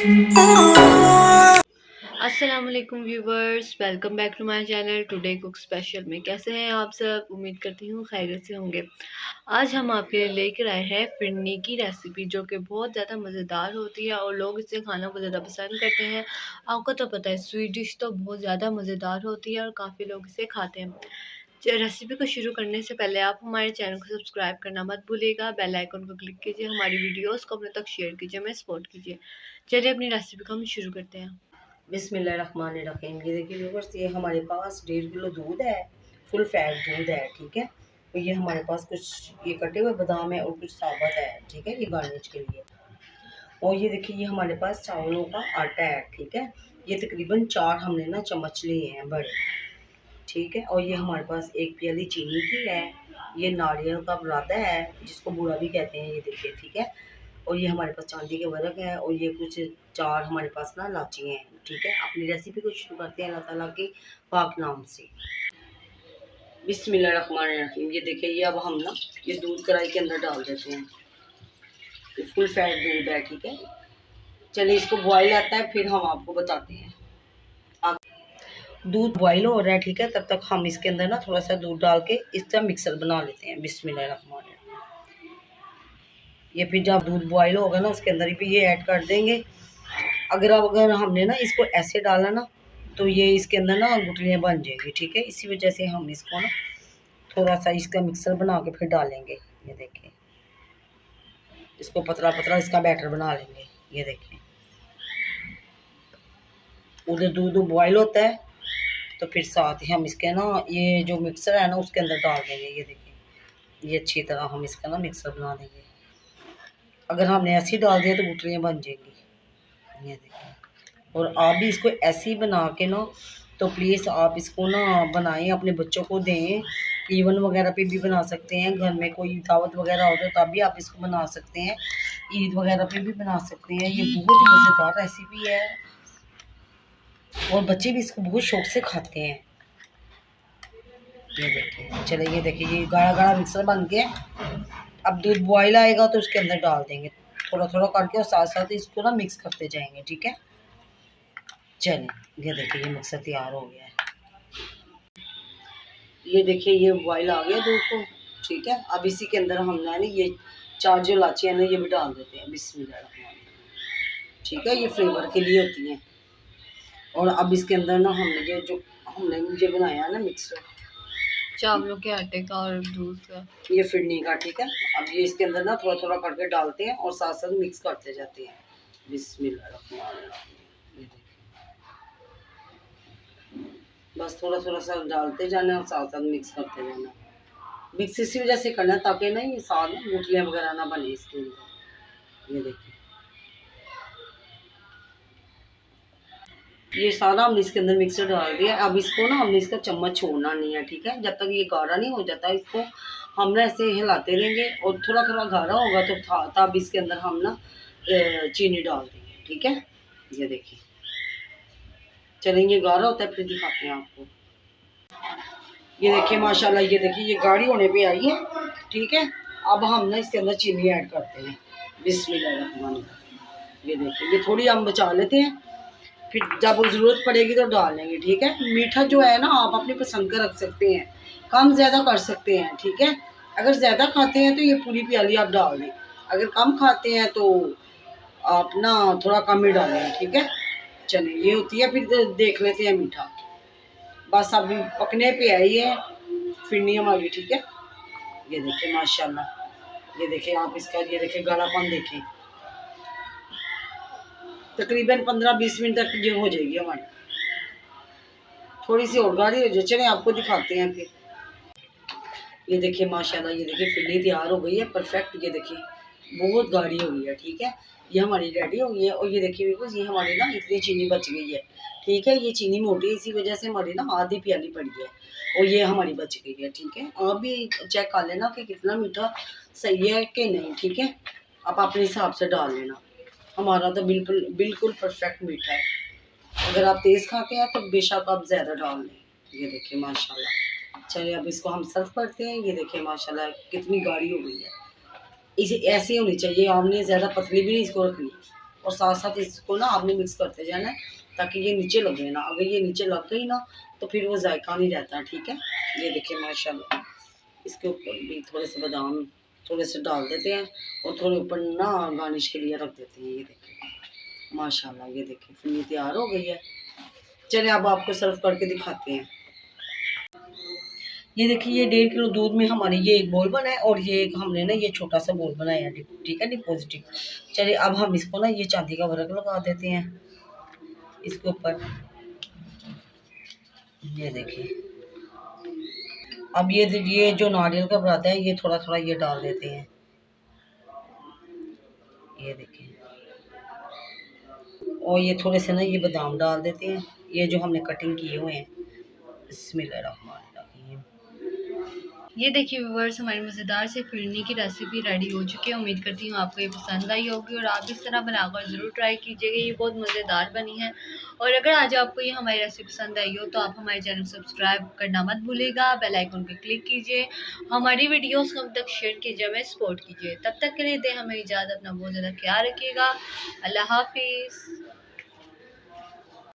अस्सलाम वालेकुम viewers, welcome back to my channel today cook special में। कैसे हैं आप सब? उम्मीद करती हूँ खैरियत से होंगे। आज हम आपके लिए लेकर आए हैं फिरनी की रेसिपी, जो कि बहुत ज़्यादा मज़ेदार होती है और लोग इसे खाना बहुत ज़्यादा पसंद करते हैं। आपको तो पता है स्वीट डिश तो बहुत ज़्यादा मज़ेदार होती है और काफ़ी लोग इसे खाते हैं। रेसिपी को शुरू करने से पहले आप हमारे चैनल को सब्सक्राइब करना मत भूलिएगा, बेल आइकन को क्लिक कीजिए, हमारी वीडियोस को अपने तक शेयर कीजिए, हमें सपोर्ट कीजिए। चलिए अपनी रेसिपी को हम शुरू करते हैं। बिस्मिल्लाहिर्रहमानिर्रहीम। ये देखिए व्यूअर्स, ये हमारे पास 1.5 किलो दूध है, फुल फैट दूध है। ठीक है, तो ये हमारे पास कुछ ये कटे हुए बादाम है और कुछ साबुत है। ठीक है, ये गार्निश के लिए। और ये देखिए ये हमारे पास चावलों का आटा है। ठीक है, ये तकरीबन 4 हमने ना चम्मच लिए हैं बड़े। ठीक है, और ये हमारे पास 1 प्याली चीनी की है। ये नारियल का बुरादा है, जिसको बूढ़ा भी कहते हैं। ये देखिए, ठीक है। और ये हमारे पास चांदी के वर्क हैं और ये कुछ 4 हमारे पास ना इलाची हैं। ठीक है, अपनी रेसिपी को शुरू करते हैं अल्लाह ताला के पाक नाम से। बिस्मिल्लाहिर्रहमानिर्रहीम। ये देखिए, ये अब हम ना ये दूध कढ़ाई के अंदर डाल देते हैं। ये फुल फैट दूध है। ठीक है, चलिए इसको बॉयल आता है फिर हम आपको बताते हैं। दूध बॉयल हो रहा है। ठीक है, तब तक हम इसके अंदर ना थोड़ा सा दूध डाल के इस तरह मिक्सर बना लेते हैं। बिस्मिल्लाहिर्रहमानिर्रहीम। ये फिर जब दूध बॉयल होगा ना उसके अंदर भी ये ऐड कर देंगे। अगर हमने ना इसको ऐसे डाला ना तो ये इसके अंदर ना गुठलियाँ बन जाएगी। ठीक है, इसी वजह से हम इसको ना थोड़ा सा इसका मिक्सर बना के फिर डालेंगे। ये देखिए, इसको पतला पतला इसका बैटर बना लेंगे। ये देखिए, उधर दूध बॉयल होता है तो फिर साथ ही हम इसके ना ये जो मिक्सर है ना उसके अंदर डाल देंगे। ये देखिए, ये अच्छी तरह हम इसका ना मिक्सर बना देंगे। अगर हमने ऐसे ही डाल दिया तो गुठलियाँ बन जाएंगी। ये देखिए, और आप भी इसको ऐसे ही बना के ना तो प्लीज़ आप इसको ना बनाएं, अपने बच्चों को दें। इवन वगैरह पे भी बना सकते हैं, घर में कोई दावत वगैरह हो तो तब भी आप इसको बना सकते हैं, ईद वगैरह पे भी बना सकते हैं। ये बहुत ही मज़ेदार रेसिपी है और बच्चे भी इसको बहुत शौक से खाते हैं। ये देखिए, चलिए ये देखिए, ये गाढ़ा गाढ़ा मिक्सर बन गया। अब दूध बॉयल आएगा तो उसके अंदर डाल देंगे थोड़ा थोड़ा करके और साथ साथ इसको ना मिक्स करते जाएंगे। ठीक है, चलिए ये देखिए, ये मिक्सर तैयार हो गया है। ये देखिए, ये बॉयल आ गया दूध को। ठीक है, अब इसी के अंदर हम ना ये 4 जो इलाची है ना ये भी डाल देते हैं। बिस्मिल्लाह। ठीक है, ये फ्लेवर के लिए होती हैं। और अब इसके अंदर ना हमने ये जो हमने मुझे बनाया है ना मिक्सर चावलों के आटे का और दूध का, ये फिरनी का। ठीक है, अब ये इसके अंदर ना थोड़ा थोड़ा करके डालते हैं और साथ साथ मिक्स करते जाते हैं। बिस्मिल्लाह। बस थोड़ा थोड़ा सा डालते जाना और साथ साथ मिक्स करते जाना। मिक्स इसी वजह से करना ताकि ना ये साथ में गुठलियाँ वगैरह ना बने इसके अंदर। ये देखिए, ये सारा हमने इसके अंदर मिक्सर डाल दिया। अब इसको ना हमने इसका चम्मच छोड़ना नहीं है। ठीक है, जब तक ये गाढ़ा नहीं हो जाता इसको हम ना ऐसे हिलाते रहेंगे और थोड़ा थोड़ा गाढ़ा होगा तो तब इसके अंदर हम ना चीनी डाल देंगे। ठीक है, ये देखिए, चलेंगे गाढ़ा होता है फिर दिखाते हैं आपको। ये देखिए माशाल्लाह, ये देखिए ये गाढ़ी होने पे आई है। ठीक है, अब हम ना इसके अंदर चीनी ऐड करते हैं। बिस्मिल्लाह। ये देखिए, ये थोड़ी हम बचा लेते हैं, फिर जब ज़रूरत पड़ेगी तो डाल लेंगे। ठीक है, मीठा जो है ना आप अपनी पसंद का रख सकते हैं, कम ज़्यादा कर सकते हैं। ठीक है, अगर ज़्यादा खाते हैं तो ये पूरी प्याली आप डाल दें, अगर कम खाते हैं तो आप ना थोड़ा कम ही डालें। ठीक है, चलिए ये होती है, फिर देख लेते हैं मीठा। बस अभी पकने पे आई है फिरनी हमारी। ठीक है, ये देखिए माशाल्लाह, ये देखिए आप इसका, ये देखिए गाढ़ापन देखिए, तकरीबन 15-20 मिनट तक ये हो जाएगी हमारी। थोड़ी सी और गाढ़ी हो जाए, चलिए आपको दिखाते हैं फिर। ये देखिए माशाल्लाह, ये देखिए फिरनी तैयार हो गई है परफेक्ट। ये देखिए बहुत गाढ़ी हो गई है। ठीक है, ये हमारी रेडी हो गई है। और ये देखिए बिल्कुल ये हमारी ना इतनी चीनी बच गई है। ठीक है, ये चीनी मोटी है इसी वजह से हमारी ना आधी प्याली पड़ी है और ये हमारी बच गई है। ठीक है, आप भी चेक कर लेना कि कितना मीठा सही है कि नहीं। ठीक है, आप अपने हिसाब से डाल लेना। हमारा तो बिल्कुल बिल्कुल परफेक्ट मीठा है। अगर आप तेज़ खाते हैं तो बेशक आप ज़्यादा डाल लें। ये देखिए माशाल्लाह, चलिए अब इसको हम सर्व करते हैं। ये देखिए माशाल्लाह कितनी गाढ़ी हो गई है, इसे ऐसी होनी चाहिए, आपने ज़्यादा पतली भी नहीं इसको रखनी। और साथ साथ इसको ना आपने मिक्स करते जाना है ताकि ये नीचे लगे ना। अगर ये नीचे लग गई ना तो फिर वो जायका नहीं रहता, ठीक है। ये देखिए माशाल्लाह, इसके ऊपर भी थोड़े से बादाम थोड़े से डाल देते हैं और थोड़े ऊपर ना गार्निश के लिए रख देते हैं। ये देखिए माशाल्लाह, ये देखिए फिर ये तैयार हो गई है। चलिए अब आपको सर्व करके दिखाते हैं। ये देखिए ये 1.5 किलो दूध में हमारे ये एक बोल बना है और ये एक हमने ना ये छोटा सा बोल बनाया है, ठीक है, डिपॉजिटिव। चलिए अब हम इसको ना ये चांदी का वर्क लगा देते हैं इसके ऊपर। ये देखिए अब ये जो नारियल का बुरादा है ये थोड़ा थोड़ा ये डाल देते हैं। ये देखिए और ये थोड़े से ना ये बादाम डाल देते हैं, ये जो हमने कटिंग किए हुए हैं। बिस्मिल्लाहिर्रहमानिर्रहीम। ये देखिए व्यूअर्स, हमारी मज़ेदार से फिरनी की रेसिपी रेडी हो चुकी है। उम्मीद करती हूँ आपको ये पसंद आई होगी और आप इस तरह बनाकर ज़रूर ट्राई कीजिएगा, ये बहुत मज़ेदार बनी है। और अगर आज आपको ये हमारी रेसिपी पसंद आई हो तो आप हमारे चैनल को सब्सक्राइब करना मत भूलिएगा, बेल आइकन पर क्लिक कीजिए, हमारी वीडियोज़ को हम तक शेयर कीजिए, हमें सपोर्ट कीजिए। तब तक के लिए दें हमें इजाज़त, अपना बहुत ज़्यादा ख्याल रखिएगा। अल्लाह हाफिज़।